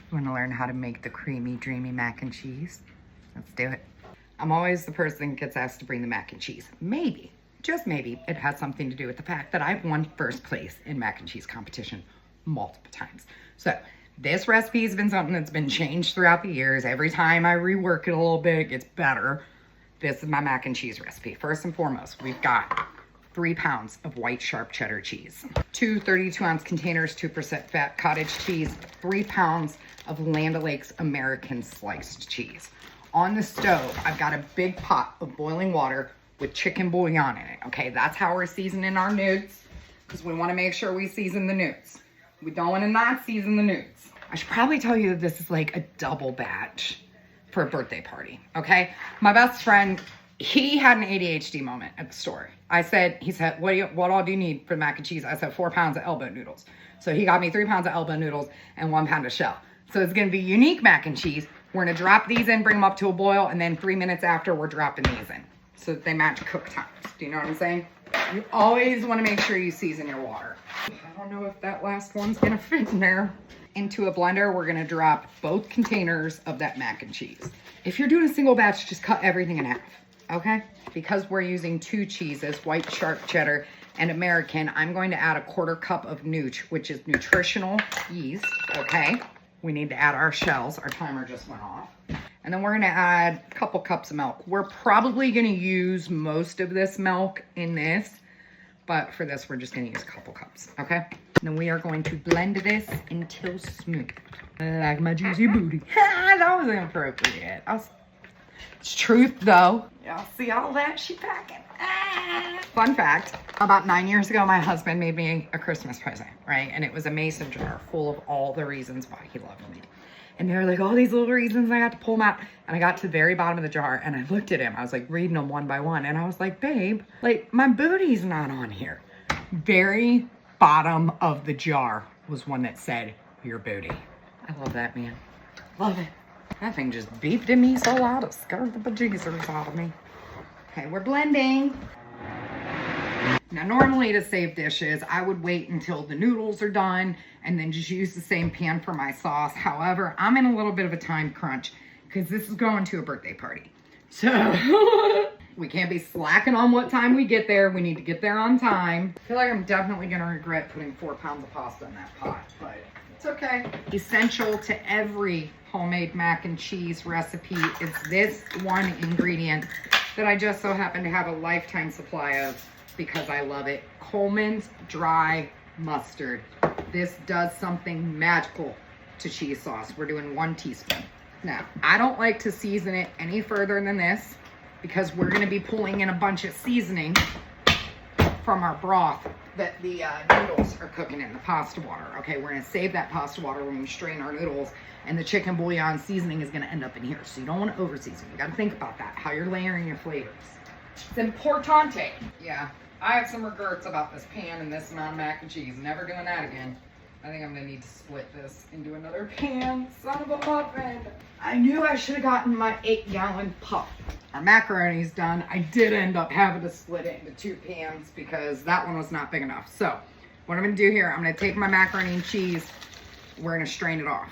You wanna learn how to make the creamy, dreamy mac and cheese? Let's do it. I'm always the person that gets asked to bring the mac and cheese. Maybe, just maybe, it has something to do with the fact that I've won first place in mac and cheese competition multiple times. So this recipe has been something that's been changed throughout the years. Every time I rework it a little bit, it gets better. This is my mac and cheese recipe. First and foremost, we've got 3 pounds of white sharp cheddar cheese, 2 32-ounce containers, 2% fat cottage cheese, 3 pounds of Land O'Lakes American sliced cheese. On the stove, I've got a big pot of boiling water with chicken bouillon in it, okay? That's how we're seasoning our newts, because we want to make sure we season the newts. We don't want to not season the newts. I should probably tell you that this is like a double batch for a birthday party, okay? My best friend, he had an ADHD moment at the store. He said, what all do you need for the mac and cheese? I said 4 pounds of elbow noodles. So he got me 3 pounds of elbow noodles and 1 pound of shell. So it's gonna be unique mac and cheese. We're gonna drop these in, bring them up to a boil, and then 3 minutes after, we're dropping these in so that they match cook times. Do you know what I'm saying? You always wanna make sure you season your water. I don't know if that last one's gonna fit in there. Into a blender, we're gonna drop both containers of that mac and cheese. If you're doing a single batch, just cut everything in half. Okay, because we're using 2 cheeses, white sharp cheddar and American, I'm going to add a 1/4 cup of nooch, which is nutritional yeast, okay? We need to add our shells. Our timer just went off. And then we're gonna add a couple cups of milk. We're probably gonna use most of this milk in this, but for this, we're just gonna use a couple cups, okay? And then we are going to blend this until smooth. Like my juicy booty. That was inappropriate. It's truth though. Y'all see all that she packing? Fun fact, about 9 years ago, my husband made me a Christmas present, right? And it was a mason jar full of all the reasons why he loved me. And they were like, all these little reasons, I got to pull them out. And I got to the very bottom of the jar and I looked at him. I was like reading them one by one. And I was like, babe, like my booty's not on here. Very bottom of the jar was one that said, your booty. I love that, man. Love it. That thing just beeped at me so loud it scared the bejesus out of me. Okay, we're blending. Now, normally to save dishes, I would wait until the noodles are done and then just use the same pan for my sauce. However, I'm in a little bit of a time crunch because this is going to a birthday party. So we can't be slacking on what time we get there. We need to get there on time. I feel like I'm definitely going to regret putting 4 pounds of pasta in that pot, but it's okay. Essential to every homemade mac and cheese recipe is this one ingredient that I just so happen to have a lifetime supply of because I love it. Coleman's dry mustard. This does something magical to cheese sauce. We're doing 1 teaspoon. Now, I don't like to season it any further than this because we're gonna be pulling in a bunch of seasoning from our broth that the noodles are cooking in the pasta water. Okay, we're gonna save that pasta water when we strain our noodles, and the chicken bouillon seasoning is gonna end up in here. So you don't wanna over season. You gotta think about that, how you're layering your flavors. It's importante. Yeah, I have some regrets about this pan and this amount of mac and cheese. Never doing that again. I think I'm gonna need to split this into another pan. Son of a muffin. I knew I should have gotten my 8-gallon pot. Our macaroni's done. I did end up having to split it into 2 pans because that one was not big enough. So what I'm gonna do here, I'm gonna take my macaroni and cheese. We're gonna strain it off,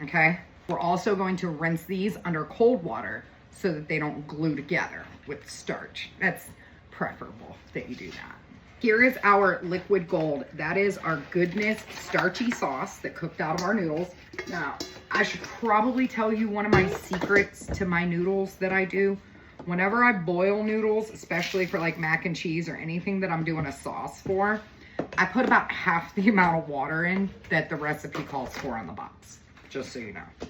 okay? We're also going to rinse these under cold water so that they don't glue together with starch. That's preferable that you do that. Here is our liquid gold. That is our goodness starchy sauce that cooked out of our noodles. Now, I should probably tell you one of my secrets to my noodles that I do. Whenever I boil noodles, especially for like mac and cheese or anything that I'm doing a sauce for, I put about half the amount of water in that the recipe calls for on the box, just so you know.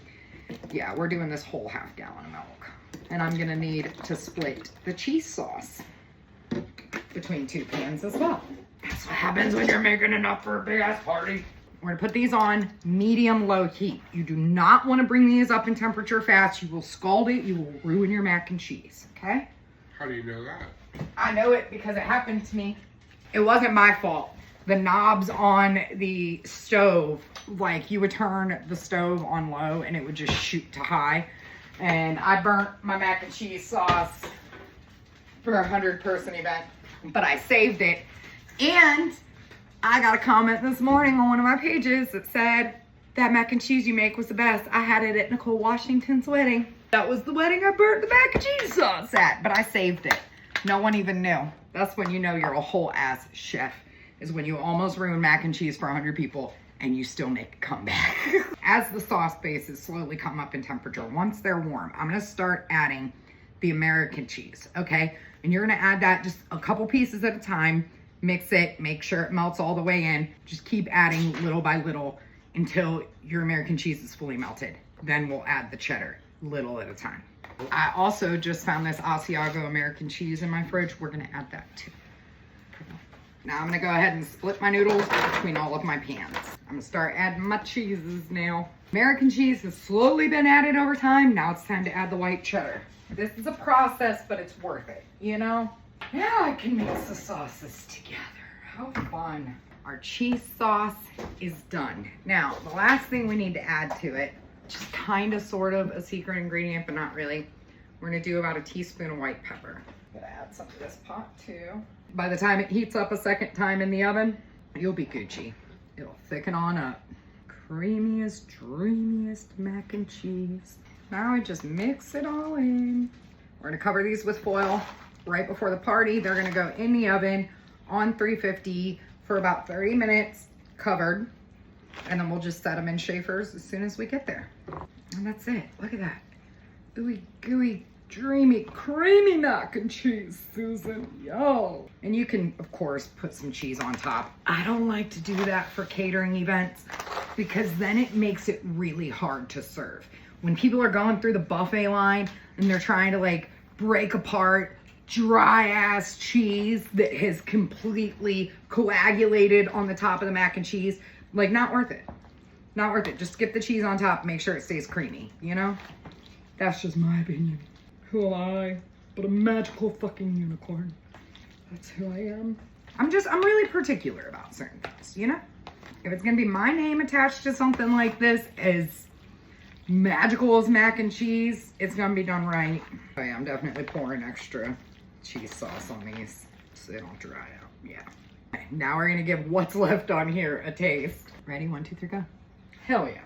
Yeah, we're doing this whole ½ gallon of milk. And I'm gonna need to split the cheese sauce between 2 pans as well. That's what happens when you're making enough for a big ass party. We're gonna put these on medium-low heat. You do not wanna bring these up in temperature fast. You will scald it, you will ruin your mac and cheese, okay? How do you know that? I know it because it happened to me. It wasn't my fault. The knobs on the stove, like you would turn the stove on low and it would just shoot to high. And I burnt my mac and cheese sauce for a 100-person event, but I saved it. And I got a comment this morning on one of my pages that said, That mac and cheese you make was the best. I had it at Nicole Washington's wedding. That was the wedding I burnt the mac and cheese sauce at, but I saved it. No one even knew. That's when you know you're a whole ass chef, is when you almost ruin mac and cheese for 100 people and you still make a comeback. As the sauce bases slowly come up in temperature, once they're warm, I'm gonna start adding the American cheese, okay? And you're gonna add that just a couple pieces at a time, mix it, make sure it melts all the way in. Just keep adding little by little until your American cheese is fully melted. Then we'll add the cheddar, little at a time. I also just found this Asiago American cheese in my fridge. We're gonna add that too. Now I'm gonna go ahead and split my noodles between all of my pans. I'm gonna start adding my cheeses now. American cheese has slowly been added over time. Now it's time to add the white cheddar. This is a process, but it's worth it, you know? Now I can mix the sauces together. How fun. Our cheese sauce is done. Now, the last thing we need to add to it, just kind of sort of a secret ingredient, but not really. We're gonna do about a teaspoon of white pepper. I'm gonna add some to this pot too. By the time it heats up a second time in the oven, you'll be Gucci. It'll thicken on up. Creamiest, dreamiest mac and cheese. Now I just mix it all in. We're gonna cover these with foil. Right before the party, they're gonna go in the oven on 350 for about 30 minutes, covered. And then we'll just set them in chafers as soon as we get there. And that's it. Look at that. Ooey gooey, dreamy, creamy mac and cheese, Susan. Yo. And you can, of course, put some cheese on top. I don't like to do that for catering events because then it makes it really hard to serve. When people are going through the buffet line and they're trying to like break apart dry ass cheese that has completely coagulated on the top of the mac and cheese, like, not worth it. Not worth it. Just skip the cheese on top, make sure it stays creamy, you know? That's just my opinion. Who am I but a magical fucking unicorn? That's who I am. I'm really particular about certain things, you know? If it's gonna be my name attached to something like this as magical as mac and cheese, it's gonna be done right. Oh yeah, I'm definitely pouring extra cheese sauce on these so they don't dry out. Yeah. Okay, now we're gonna give what's left on here a taste. Ready? 1, 2, 3, go. Hell yeah.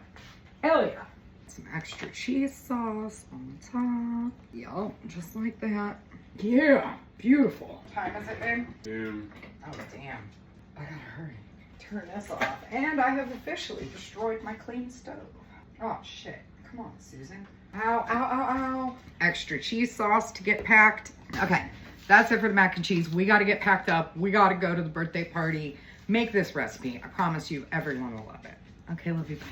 Hell yeah. Some extra cheese sauce on top. Yup, just like that. Yeah, beautiful. What time is it, babe? Damn. Oh, damn. I gotta hurry. Turn this off. And I have officially destroyed my clean stove. Oh, shit. Come on, Susan. Ow, ow, ow, ow. Extra cheese sauce to get packed. Okay, that's it for the mac and cheese. We gotta get packed up. We gotta go to the birthday party. Make this recipe. I promise you, everyone will love it. Okay, love you. Bye.